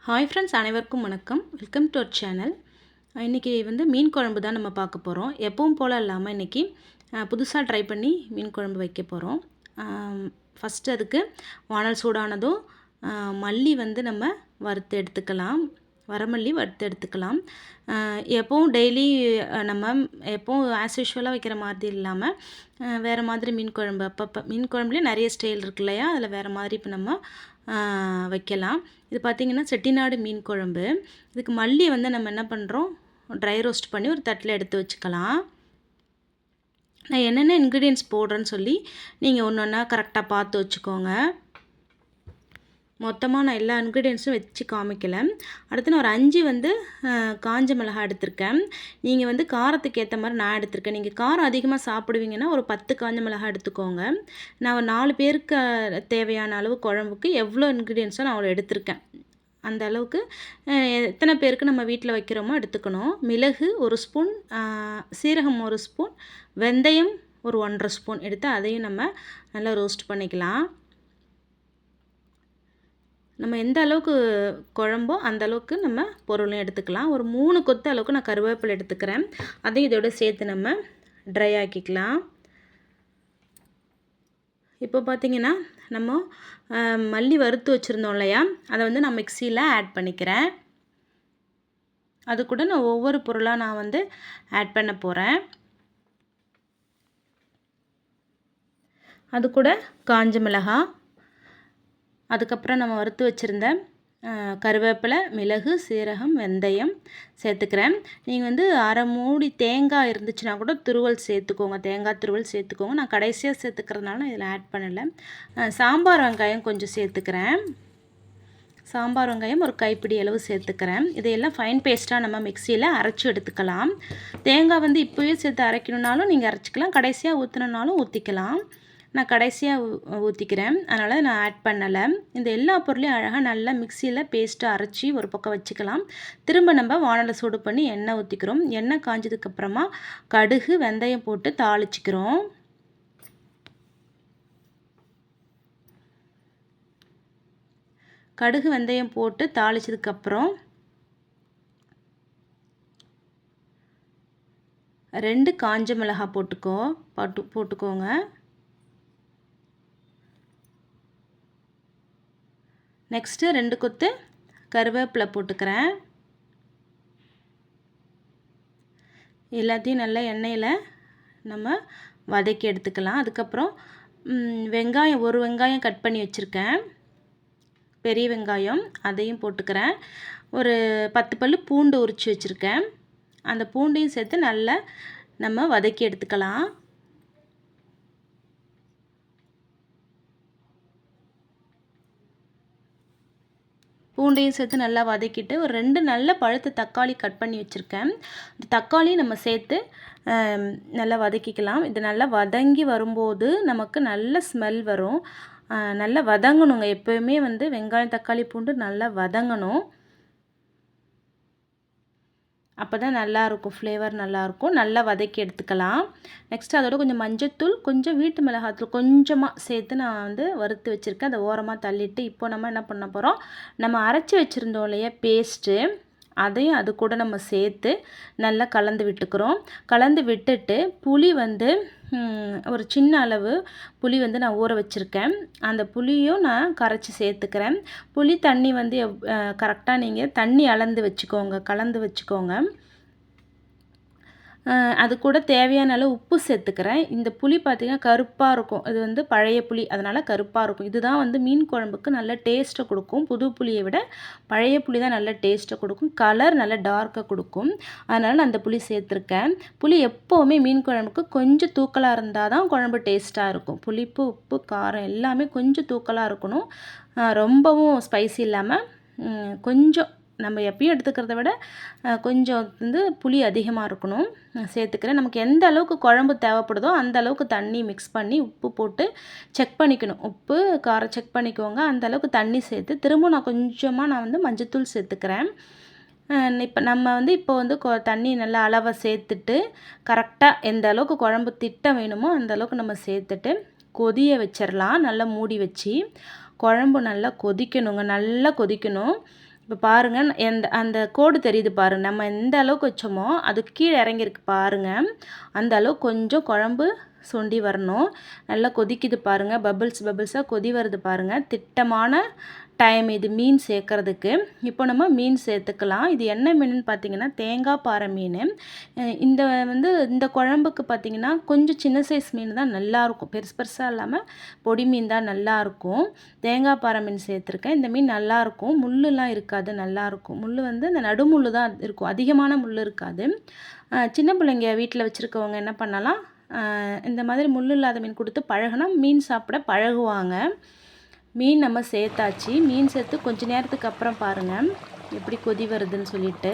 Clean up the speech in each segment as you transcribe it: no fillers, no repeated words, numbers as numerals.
Hi friends, அனைவருக்கும் வணக்கம். Welcome to our channel. இன்றைக்கி மீன் குழம்பு தான் நம்ம பார்க்க போகிறோம். எப்பவும் போல் இல்லாமல் இன்றைக்கி புதுசாக ட்ரை பண்ணி மீன் குழம்பு வைக்க போகிறோம். ஃபஸ்ட்டு அதுக்கு வானல் சூடானதும் மல்லி நம்ம வறுத்து எடுத்துக்கலாம். வரமல்லி வறுத்து எடுத்துக்கலாம். எப்போவும் டெய்லி நம்ம எப்போவும் ஆஸ் யூஷுவலாக வைக்கிற மாதிரி இல்லாமல் வேறு மாதிரி மீன் குழம்பு அப்பப்போ மீன் குழம்புலேயே நிறைய ஸ்டைல் இருக்கு இல்லையா, அதில் வேறு மாதிரி இப்போ நம்ம வைக்கலாம். இது பார்த்திங்கன்னா செட்டிநாடு மீன் குழம்பு. இதுக்கு மல்லி நம்ம என்ன பண்ணுறோம், ட்ரை ரோஸ்ட் பண்ணி ஒரு தட்டில் எடுத்து வச்சுக்கலாம். நான் என்னென்ன இன்க்ரீடியன்ட்ஸ் போடுறேன்னு சொல்லி நீங்கள் ஒன்று ஒன்றா கரெக்டாக பார்த்து வச்சுக்கோங்க. மொத்தமாக நான் எல்லா இன்க்ரீடியன்ஸும் வச்சு காமிக்கலை. அடுத்து நான் ஒரு 5 காஞ்ச மிளகாய் எடுத்திருக்கேன். நீங்கள் காரத்துக்கு ஏற்ற மாதிரி நான் எடுத்திருக்கேன். நீங்கள் காரம் அதிகமாக சாப்பிடுவீங்கன்னா ஒரு 10 காஞ்ச மிளகாய் எடுத்துக்கோங்க. நான் ஒரு 4 பேருக்கு தேவையான அளவு குழம்புக்கு எவ்வளோ இன்க்ரீடியன்ஸோ நான் அவ்வளோ எடுத்திருக்கேன். அந்த அளவுக்கு எத்தனை பேருக்கு நம்ம வீட்டில் வைக்கிறோமோ எடுத்துக்கணும். மிளகு 1 ஸ்பூன், சீரகம் 1 ஸ்பூன், வெந்தயம் ஒரு 1.5 ஸ்பூன் எடுத்து அதையும் நம்ம நல்லா ரோஸ்ட் பண்ணிக்கலாம். நம்ம எந்த அளவுக்கு குழம்போ அந்த அளவுக்கு நம்ம பொருளும் எடுத்துக்கலாம். ஒரு 3 கொத்து அளவுக்கு நான் கருவேப்பிலை எடுத்துக்கிறேன். அதையும் இதோட சேர்த்து நம்ம ட்ரை ஆக்கிக்கலாம். இப்போ பார்த்திங்கன்னா நம்ம மல்லி வறுத்து வச்சுருந்தோம் இல்லையா, அதை நான் மிக்சியில் ஆட் பண்ணிக்கிறேன். அது கூட நான் ஒவ்வொரு பொருளாக நான் ஆட் பண்ண போகிறேன். அது கூட காஞ்ச மிளகாய், அதுக்கப்புறம் நம்ம வறுத்து வச்சுருந்த கருவேப்பிலை, மிளகு, சீரகம், வெந்தயம் சேர்த்துக்கிறேன். நீங்கள் அரை மூடி தேங்காய் இருந்துச்சுன்னா கூட துருவல் சேர்த்துக்கோங்க, தேங்காய் துருவல் சேர்த்துக்கோங்க. நான் கடைசியாக சேர்த்துக்கிறதுனால நான் இதில் ஆட் பண்ணலை. சாம்பார் வெங்காயம் கொஞ்சம் சேர்த்துக்கிறேன். சாம்பார் வெங்காயம் ஒரு கைப்பிடி அளவு சேர்த்துக்கிறேன். இதையெல்லாம் ஃபைன் பேஸ்ட்டாக நம்ம மிக்சியில் அரைச்சி எடுத்துக்கலாம். தேங்காய் இப்போவே சேர்த்து அரைக்கணுன்னாலும் நீங்கள் அரைச்சிக்கலாம், கடைசியாக ஊற்றினாலும் ஊற்றிக்கலாம். நான் கடைசியாக ஊற்றிக்கிறேன், அதனால் நான் ஆட் பண்ணலை. இந்த எல்லா பொருளையும் அழகாக நல்லா மிக்சியில் பேஸ்ட்டாக அரைச்சி ஒரு பக்கம் வச்சுக்கலாம். திரும்ப நம்ம வானலை சூடு பண்ணி எண்ணெய் ஊற்றிக்கிறோம். எண்ணெய் காஞ்சதுக்கப்புறமா கடுகு, வெந்தயம் போட்டு தாளிச்சிக்கிறோம். கடுகு வெந்தயம் போட்டு தாளிச்சதுக்கப்புறம் 2 காஞ்ச மிளகாய் போட்டுக்கோங்க. நெக்ஸ்ட்டு 2 கொத்து கருவேப்பிலை போட்டுக்கிறேன். எல்லாத்தையும் நல்லா எண்ணெயில் நம்ம வதக்கி எடுத்துக்கலாம். அதுக்கப்புறம் வெங்காயம், ஒரு வெங்காயம் கட் பண்ணி வச்சுருக்கேன், பெரிய வெங்காயம், அதையும் போட்டுக்கிறேன். ஒரு 10 பல்லு பூண்டு உரித்து வச்சுருக்கேன், அந்த பூண்டையும் சேர்த்து நல்லா நம்ம வதக்கி எடுத்துக்கலாம். பூண்டையும் சேர்த்து நல்லா வதக்கிட்டு ஒரு 2 நல்ல பழுத்த தக்காளி கட் பண்ணி வச்சுருக்கேன். இந்த தக்காளியும் நம்ம சேர்த்து நல்லா வதக்கிக்கலாம். இது நல்லா வதங்கி வரும்போது நமக்கு நல்ல ஸ்மெல் வரும். நல்லா வதங்கணுங்க. எப்போயுமே வெங்காயம், தக்காளி, பூண்டு நல்லா வதங்கணும். அப்போ தான் நல்லாயிருக்கும், ஃப்ளேவர் நல்லாயிருக்கும். நல்லா வதக்கி எடுத்துக்கலாம். நெக்ஸ்ட்டு அதோட கொஞ்சம் மஞ்சத்தூள், கொஞ்சம் வீட்டு மிளகாத்தூள் கொஞ்சமாக சேர்த்து நான் வறுத்து வச்சுருக்கேன். அதை ஓரமாக தள்ளிட்டு இப்போ நம்ம என்ன பண்ண போகிறோம், நம்ம அரைச்சி வச்சுருந்தோம் இல்லையா பேஸ்ட்டு, அதையும் அது கூட நம்ம சேர்த்து நல்லா கலந்து விட்டுக்கிறோம். கலந்து விட்டுட்டு புளி ஒரு சின்ன அளவு புளி நான் ஊற வச்சுருக்கேன். அந்த புளியும் நான் கரைச்சி சேர்த்துக்கிறேன். புளி தண்ணி கரெக்டாக நீங்கள் தண்ணி அளந்து வச்சுக்கோங்க, கலந்து வச்சுக்கோங்க. அது கூட தேவையான அளவு உப்பு சேர்த்துக்கிறேன். இந்த புளி பார்த்திங்கன்னா கருப்பாக இருக்கும், இது பழைய புளி, அதனால் கருப்பாக இருக்கும். இதுதான் மீன் குழம்புக்கு நல்ல டேஸ்ட்டை கொடுக்கும். புது புளியை விட பழைய புளி தான் நல்ல டேஸ்ட்டை கொடுக்கும், கலர் நல்ல டார்க்காக கொடுக்கும். அதனால் நான் அந்த புளி சேர்த்துருக்கேன். புளி எப்போவுமே மீன் குழம்புக்கு கொஞ்சம் தூக்கலாக இருந்தால் தான் குழம்பு டேஸ்ட்டாக இருக்கும். புளிப்பு, உப்பு, காரம் எல்லாமே கொஞ்சம் தூக்கலாக இருக்கணும். ரொம்பவும் ஸ்பைசி இல்லாமல் கொஞ்சம் நம்ம எப்பயும் எடுத்துக்கிறத விட கொஞ்சம் புளி அதிகமாக இருக்கணும் சேர்த்துக்கிறேன். நமக்கு எந்த அளவுக்கு குழம்பு தேவைப்படுதோ அந்த அளவுக்கு தண்ணி மிக்ஸ் பண்ணி உப்பு போட்டு செக் பண்ணிக்கணும். உப்பு காரம் செக் பண்ணிக்கோங்க. அந்த அளவுக்கு தண்ணி சேர்த்து திரும்ப நான் கொஞ்சமாக மஞ்சத்தூள் சேர்த்துக்கிறேன். இப்போ நம்ம இப்போ தண்ணி நல்லா அளவை சேர்த்துட்டு கரெக்டாக எந்த அளவுக்கு குழம்பு திட்டம் வேணுமோ அந்த அளவுக்கு நம்ம சேர்த்துட்டு கொதிய வச்சிடலாம். நல்லா மூடி வச்சு குழம்பு நல்லா கொதிக்கணுங்க, நல்லா கொதிக்கணும். இப்போ பாருங்கள் அந்த கோடு தெரியுது பாருங்கள், நம்ம எந்த அளவுக்கு வச்சோமோ அது கீழே இறங்கியிருக்கு பாருங்கள். அந்த அளவுக்கு கொஞ்சம் குழம்பு சுண்டி வரணும். நல்லா கொதிக்குது பாருங்கள், பபிள்ஸாக கொதி வருது பாருங்கள். திட்டமான டைம் இது மீன் சேர்க்குறதுக்கு. இப்போ நம்ம மீன் சேர்த்துக்கலாம். இது என்ன மீனுன்னு பார்த்தீங்கன்னா தேங்காய் பாறை மீன். இந்த குழம்புக்கு பார்த்தீங்கன்னா கொஞ்சம் சின்ன சைஸ் மீன் தான் நல்லாயிருக்கும், பெருசாக இல்லாமல் பொடி மீன் தான் நல்லாயிருக்கும். தேங்காய் பாறை மீன் சேர்த்துருக்கேன். இந்த மீன் நல்லாயிருக்கும், முள்ளுலாம் இருக்காது, நல்லாயிருக்கும். முள் இந்த நடுமுள் தான் இருக்கும், அதிகமான முள் இருக்காது. சின்ன பிள்ளைங்க வீட்டில் வச்சுருக்கவங்க என்ன பண்ணலாம், இந்த மாதிரி முள் இல்லாத மீன் கொடுத்து பழகுனா மீன் சாப்பிட பழகுவாங்க. மீன் நம்ம சேர்த்தாச்சு. மீன் சேர்த்து கொஞ்ச நேரத்துக்கு அப்புறம் பாருங்கள் எப்படி கொதி வருதுன்னு சொல்லிட்டு.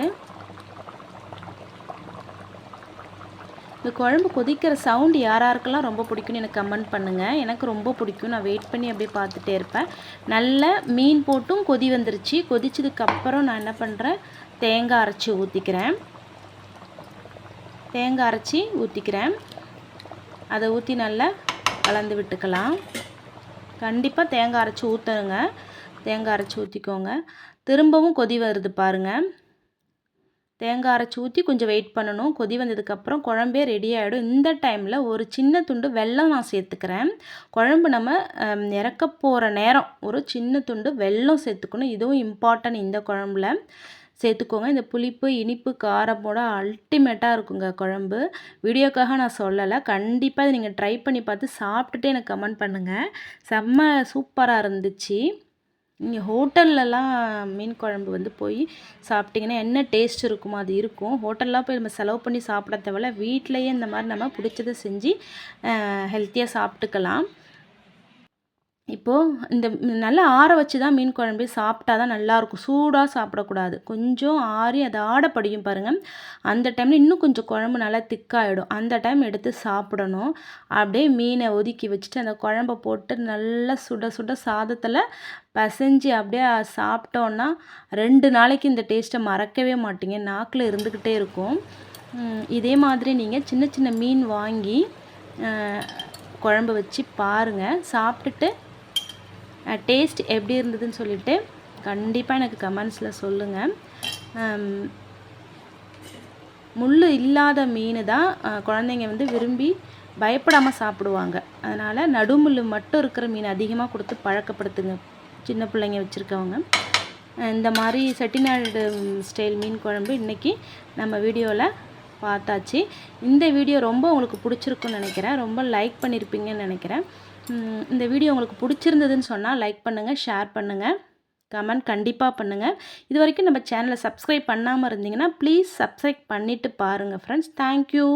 இந்த குழம்பு கொதிக்கிற சவுண்டு யாராருக்கெல்லாம் ரொம்ப பிடிக்கும்னு எனக்கு கமெண்ட் பண்ணுங்கள். எனக்கு ரொம்ப பிடிக்கும், நான் வெயிட் பண்ணி அப்படியே பார்த்துட்டே இருப்பேன். நல்ல மீன் போட்டும் கொதி வந்துருச்சு. கொதிச்சதுக்கப்புறம் நான் என்ன பண்ணுறேன், தேங்காய் அரைச்சி ஊற்றிக்கிறேன். அதை ஊற்றி நல்லா கலந்து விட்டுக்கலாம். கண்டிப்பாக தேங்காய் அரைச்சி ஊற்றணுங்க, தேங்காய் அரைச்சி ஊற்றிக்கோங்க. திரும்பவும் கொதி வருது பாருங்கள். தேங்காய் அரைச்சி ஊற்றி கொஞ்சம் வெயிட் பண்ணணும். கொதி வந்ததுக்கப்புறம் குழம்பே ரெடி ஆகிடும். இந்த டைமில் ஒரு சின்ன துண்டு வெல்லம் நான் சேர்த்துக்கிறேன். குழம்பு நம்ம இறக்க போகிற நேரம் ஒரு சின்ன துண்டு வெல்லம் சேர்த்துக்கணும். இதுவும் இம்பார்ட்டன்ட், இந்த குழம்புல சேர்த்துக்கோங்க. இந்த புளிப்பு இனிப்பு காரமோட அல்டிமேட்டாக இருக்குங்க குழம்பு. வீடியோக்காக நான் சொல்லலை, கண்டிப்பாக இதை நீங்கள் ட்ரை பண்ணி பார்த்து சாப்பிட்டுட்டு எனக்கு கமெண்ட் பண்ணுங்கள். செம்ம சூப்பராக இருந்துச்சு. நீங்கள் ஹோட்டல்லலாம் மீன் குழம்பு போய் சாப்பிட்டிங்கன்னா என்ன டேஸ்ட் இருக்குமோ அது இருக்கும். ஹோட்டல்லாம் போய் நம்ம செலவு பண்ணி சாப்பிட தேவையில்ல, வீட்டிலையே இந்த மாதிரி நம்ம பிடிச்சதை செஞ்சு ஹெல்த்தியாக சாப்பிட்டுக்கலாம். இப்போது இந்த நல்லா ஆற வச்சு தான் மீன் குழம்பு சாப்பிட்டா தான் நல்லாயிருக்கும். சூடாக சாப்பிடக்கூடாது, கொஞ்சம் ஆறி அது ஆட படியும் பாருங்கள். அந்த டைமில் இன்னும் கொஞ்சம் குழம்பு நல்லா திக்காகிடும். அந்த டைம் எடுத்து சாப்பிடணும். அப்படியே மீனை ஒதுக்கி வச்சுட்டு அந்த குழம்ப போட்டு நல்லா சுட சுட சாதத்தில் பசைஞ்சு அப்படியே சாப்பிட்டோன்னா 2 நாளைக்கு இந்த டேஸ்ட்டை மறக்கவே மாட்டீங்க, நாக்கில் இருந்துக்கிட்டே இருக்கும். இதே மாதிரி நீங்கள் சின்ன சின்ன மீன் வாங்கி குழம்பு வச்சு பாருங்கள். சாப்பிட்டுட்டு டேஸ்ட் எப்படி இருந்ததுன்னு சொல்லிவிட்டு கண்டிப்பாக எனக்கு கமெண்ட்ஸில் சொல்லுங்கள். முள் இல்லாத மீன் தான் குழந்தைங்க விரும்பி பயப்படாமல் சாப்பிடுவாங்க. அதனால் நடுமுள் மட்டும் இருக்கிற மீன் அதிகமாக கொடுத்து பழக்கப்படுத்துங்க சின்ன பிள்ளைங்க வச்சுருக்கவங்க. இந்த மாதிரி செட்டிநாடு ஸ்டைல் மீன் குழம்பு இன்றைக்கி நம்ம வீடியோவில் பார்த்தாச்சு. இந்த வீடியோ ரொம்ப உங்களுக்கு பிடிச்சிருக்குன்னு நினைக்கிறேன், ரொம்ப லைக் பண்ணியிருப்பீங்கன்னு நினைக்கிறேன். இந்த வீடியோ உங்களுக்கு பிடிச்சிருந்ததுன்னு சொன்னால் லைக் பண்ணுங்கள், ஷேர் பண்ணுங்கள், கமெண்ட் கண்டிப்பாக பண்ணுங்கள். இது வரைக்கும் நம்ம சேனலை சப்ஸ்கிரைப் பண்ணாமல் இருந்தீங்கன்னா ப்ளீஸ் சப்ஸ்கிரைப் பண்ணிவிட்டு பாருங்கள் ஃப்ரெண்ட்ஸ். தேங்க்யூ.